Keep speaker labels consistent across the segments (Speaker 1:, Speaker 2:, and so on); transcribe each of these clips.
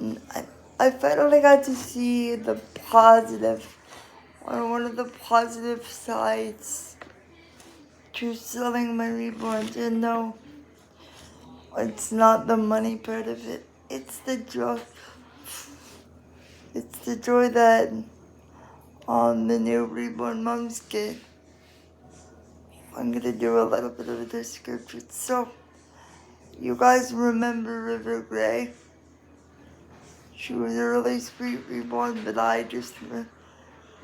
Speaker 1: I, I finally got to see the positive, or one of the positive sides to selling my reborns. And no, it's not the money part of it. It's the joy. It's the joy that the new reborn moms get. I'm gonna do a little bit of a description. So, you guys remember River Gray? She was a really sweet reborn, but I just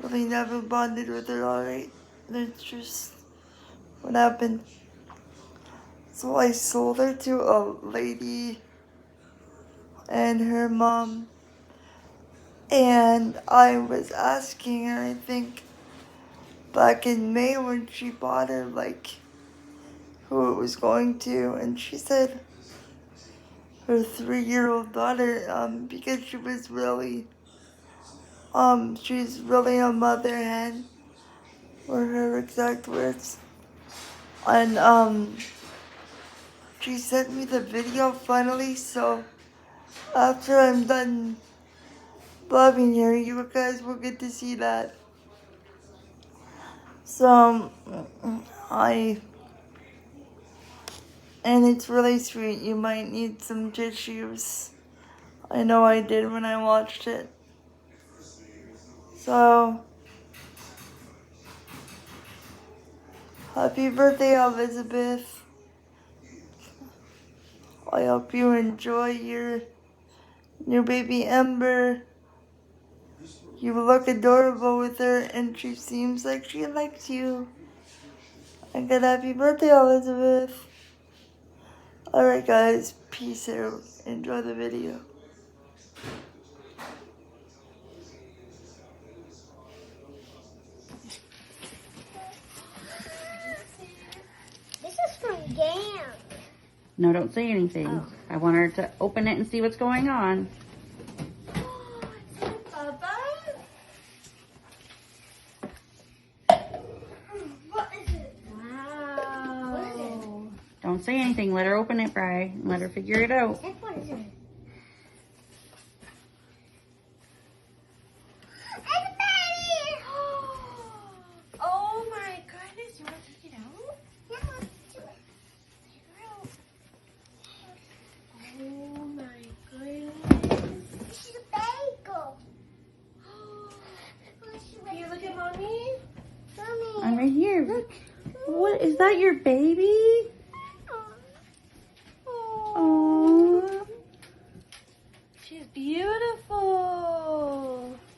Speaker 1: really never bonded with her alright. That's just what happened. So I sold her to a lady and her mom. And I was asking her, I think, back in May when she bought her, like, who it was going to. And she said her 3-year-old daughter, because she was really, she's really a mother hen, were her exact words. And, she sent me the video finally, so after I'm done loving her, you guys will get to see that. So, and it's really sweet. You might need some tissues. I know I did when I watched it. So, happy birthday, Elizabeth. I hope you enjoy your new baby Ember. You look adorable with her, and she seems like she likes you. And good happy birthday, Elizabeth. Alright guys, peace out. Enjoy the video.
Speaker 2: This is from Gam.
Speaker 3: No, don't say anything.
Speaker 2: Oh.
Speaker 3: I want her to open it and see what's going on.
Speaker 2: What is it? Wow. What is it?
Speaker 3: Don't say anything. Let her open it, Bri. Let her figure it out.
Speaker 2: What is it? Oh my goodness, you want to take it out? Yeah, let's do it. Take her out. Oh my goodness. She's a bagel. Can you look at Mommy? Mommy.
Speaker 3: I'm right here. Look. What, is that your baby? Oh.
Speaker 2: She's beautiful.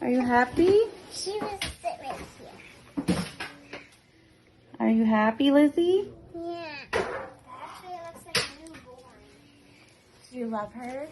Speaker 3: Are you happy?
Speaker 2: She was sit right here.
Speaker 3: Are you happy, Lizzie?
Speaker 2: Yeah. Actually, it looks like a newborn. Do you love her?